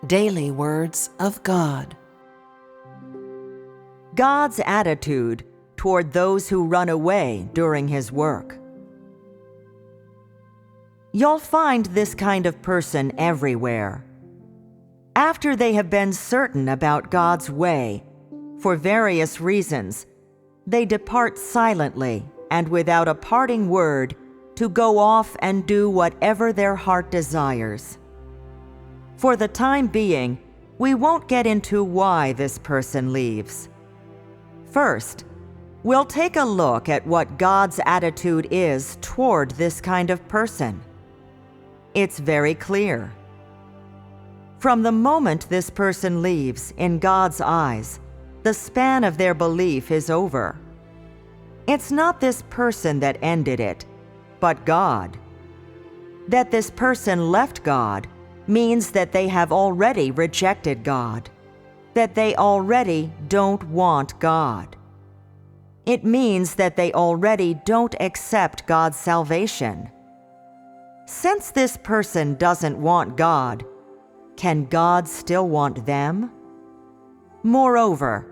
Daily Words of God. God's attitude toward those who run away during His work. You'll find this kind of person everywhere. After they have been certain about God's way, for various reasons, they depart silently and without a parting word to go off and do whatever their heart desires. For the time being, we won't get into why this person leaves. First, we'll take a look at what God's attitude is toward this kind of person. It's very clear. From the moment this person leaves, in God's eyes, the span of their belief is over. It's not this person that ended it, but God. That this person left God means that they have already rejected God, that they already don't want God. It means that they already don't accept God's salvation. Since this person doesn't want God, can God still want them? Moreover,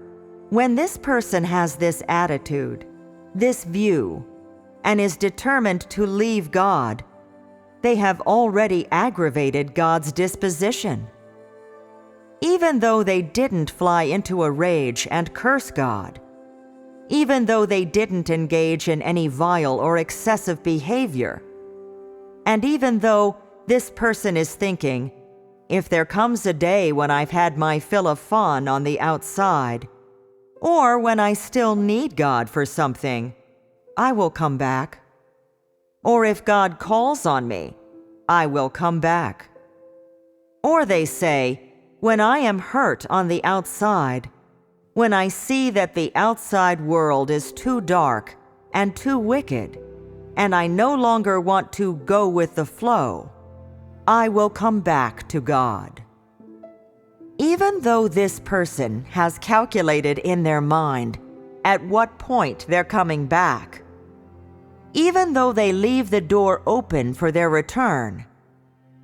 when this person has this attitude, this view, and is determined to leave God, they have already aggravated God's disposition. Even though they didn't fly into a rage and curse God, even though they didn't engage in any vile or excessive behavior, and even though this person is thinking, if there comes a day when I've had my fill of fun on the outside, or when I still need God for something, I will come back. Or if God calls on me, I will come back. Or they say, when I am hurt on the outside, when I see that the outside world is too dark and too wicked, and I no longer want to go with the flow, I will come back to God. Even though this person has calculated in their mind at what point they're coming back, even though they leave the door open for their return,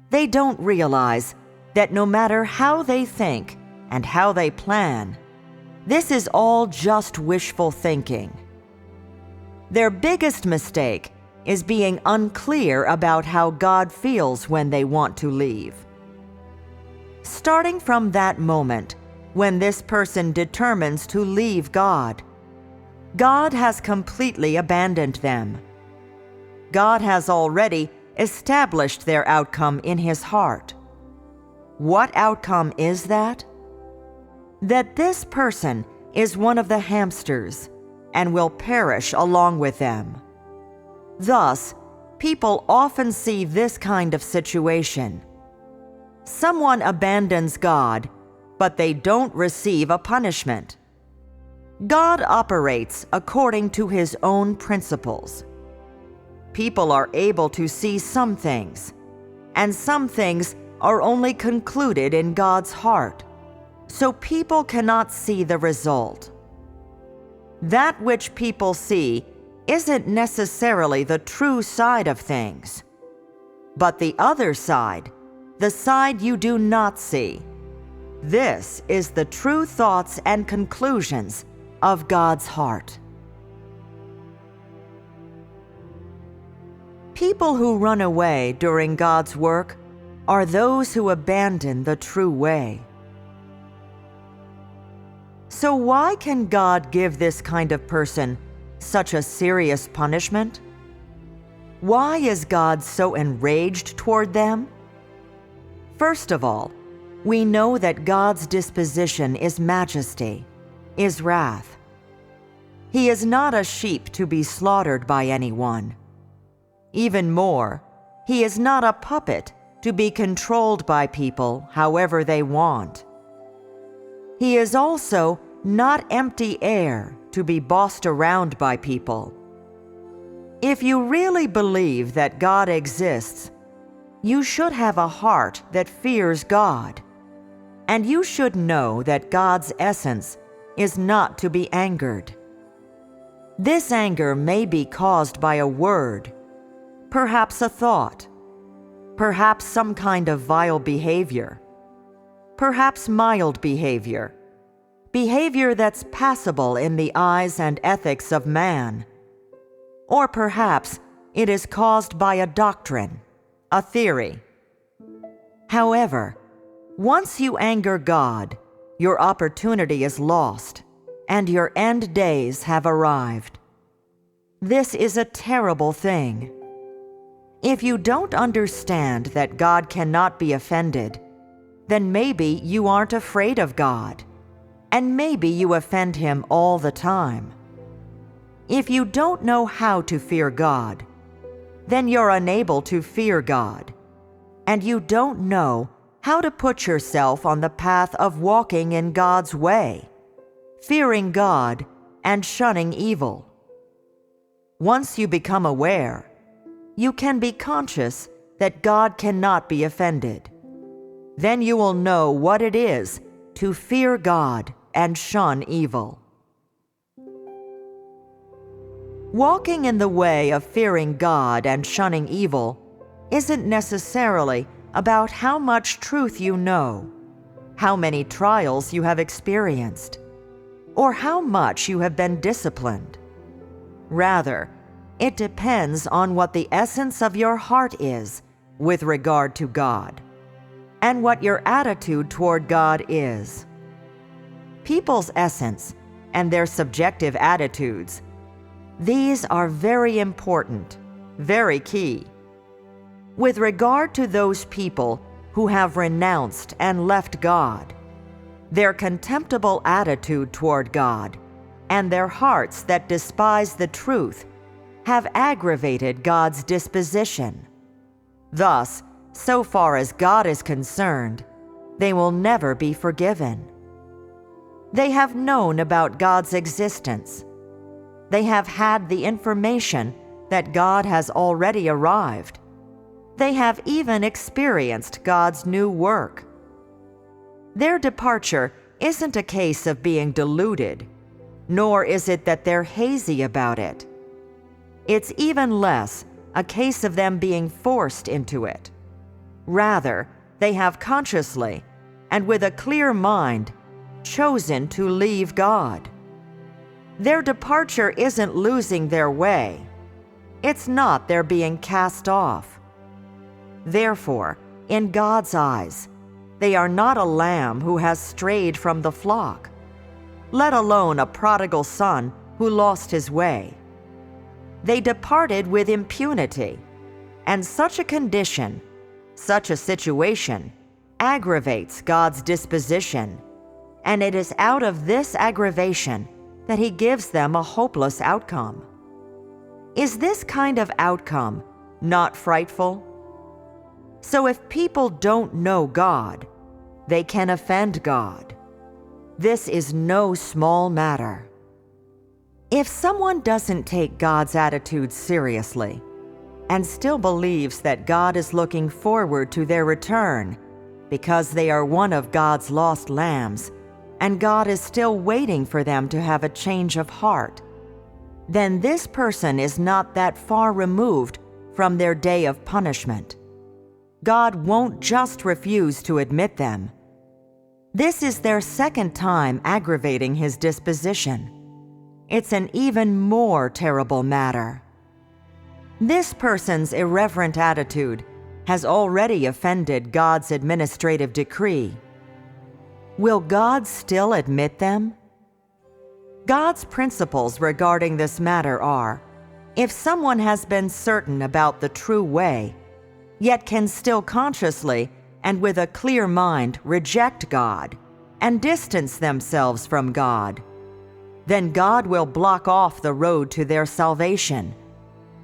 they don't realize that no matter how they think and how they plan, this is all just wishful thinking. Their biggest mistake is being unclear about how God feels when they want to leave. Starting from that moment, when this person determines to leave God, God has completely abandoned them. God has already established their outcome in His heart. What outcome is that? That this person is one of the hamsters and will perish along with them. Thus, people often see this kind of situation. Someone abandons God, but they don't receive a punishment. God operates according to His own principles. People are able to see some things, and some things are only concluded in God's heart, so people cannot see the result. That which people see isn't necessarily the true side of things, but the other side, the side you do not see. This is the true thoughts and conclusions of God's heart. People who run away during God's work are those who abandon the true way. So why can God give this kind of person such a serious punishment? Why is God so enraged toward them? First of all, we know that God's disposition is majesty, is wrath. He is not a sheep to be slaughtered by anyone. Even more, He is not a puppet to be controlled by people however they want. He is also not empty air to be bossed around by people. If you really believe that God exists, you should have a heart that fears God, and you should know that God's essence is not to be angered. This anger may be caused by a word, perhaps a thought, perhaps some kind of vile behavior, perhaps mild behavior, behavior that's passable in the eyes and ethics of man. Or perhaps it is caused by a doctrine, a theory. However, once you anger God, your opportunity is lost, and your end days have arrived. This is a terrible thing. If you don't understand that God cannot be offended, then maybe you aren't afraid of God, and maybe you offend Him all the time. If you don't know how to fear God, then you're unable to fear God, and you don't know how to put yourself on the path of walking in God's way, fearing God and shunning evil. Once you become aware, you can be conscious that God cannot be offended. Then you will know what it is to fear God and shun evil. Walking in the way of fearing God and shunning evil isn't necessarily about how much truth you know, how many trials you have experienced, or how much you have been disciplined. Rather, it depends on what the essence of your heart is with regard to God, and what your attitude toward God is. People's essence and their subjective attitudes, these are very important, very key. With regard to those people who have renounced and left God, their contemptible attitude toward God and their hearts that despise the truth have aggravated God's disposition. Thus, so far as God is concerned, they will never be forgiven. They have known about God's existence. They have had the information that God has already arrived. They have even experienced God's new work. Their departure isn't a case of being deluded, nor is it that they're hazy about it. It's even less a case of them being forced into it. Rather, they have consciously, and with a clear mind, chosen to leave God. Their departure isn't losing their way. It's not their being cast off. Therefore, in God's eyes, they are not a lamb who has strayed from the flock, let alone a prodigal son who lost his way. They departed with impunity, and such a condition, such a situation, aggravates God's disposition, and it is out of this aggravation that He gives them a hopeless outcome. Is this kind of outcome not frightful? So if people don't know God, they can offend God. This is no small matter. If someone doesn't take God's attitude seriously and still believes that God is looking forward to their return because they are one of God's lost lambs and God is still waiting for them to have a change of heart, then this person is not that far removed from their day of punishment. God won't just refuse to admit them. This is their second time aggravating His disposition. It's an even more terrible matter. This person's irreverent attitude has already offended God's administrative decree. Will God still admit them? God's principles regarding this matter are, if someone has been certain about the true way, yet can still consciously and with a clear mind reject God and distance themselves from God, then God will block off the road to their salvation,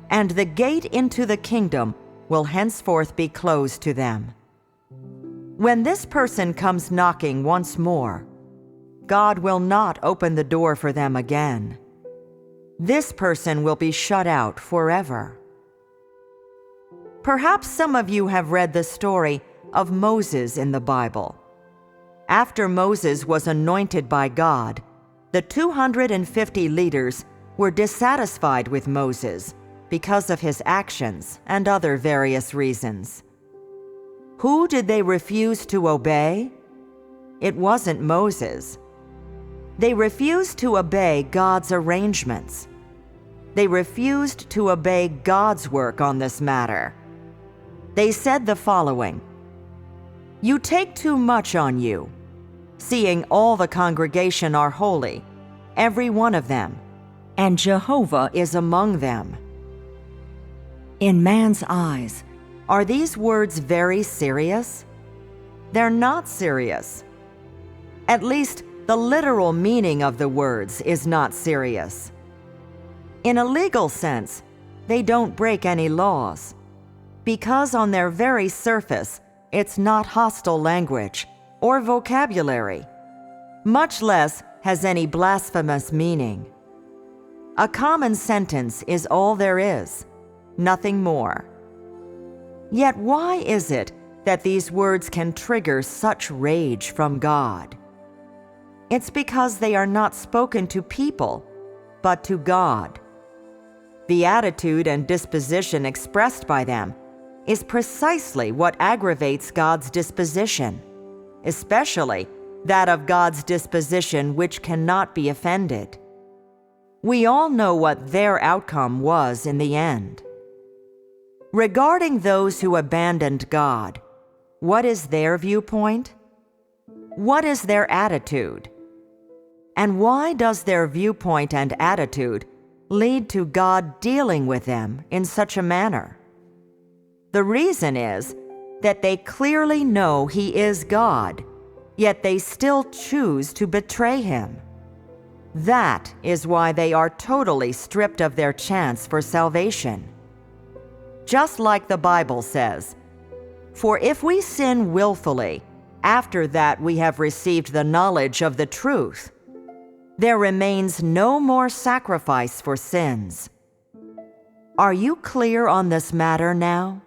and the gate into the kingdom will henceforth be closed to them. When this person comes knocking once more, God will not open the door for them again. This person will be shut out forever. Perhaps some of you have read the story of Moses in the Bible. After Moses was anointed by God, the 250 leaders were dissatisfied with Moses because of his actions and other various reasons. Who did they refuse to obey? It wasn't Moses. They refused to obey God's arrangements. They refused to obey God's work on this matter. They said the following: "You take too much on you, seeing all the congregation are holy, every one of them, and Jehovah is among them." In man's eyes, are these words very serious? They're not serious. At least, the literal meaning of the words is not serious. In a legal sense, they don't break any laws, because on their very surface, it's not hostile language or vocabulary, much less has any blasphemous meaning. A common sentence is all there is, nothing more. Yet why is it that these words can trigger such rage from God? It's because they are not spoken to people, but to God. The attitude and disposition expressed by them is precisely what aggravates God's disposition, especially that of God's disposition which cannot be offended. We all know what their outcome was in the end. Regarding those who abandoned God, what is their viewpoint? What is their attitude? And why does their viewpoint and attitude lead to God dealing with them in such a manner? The reason is that they clearly know He is God, yet they still choose to betray Him. That is why they are totally stripped of their chance for salvation. Just like the Bible says, "For if we sin willfully, after that we have received the knowledge of the truth, there remains no more sacrifice for sins." Are you clear on this matter now?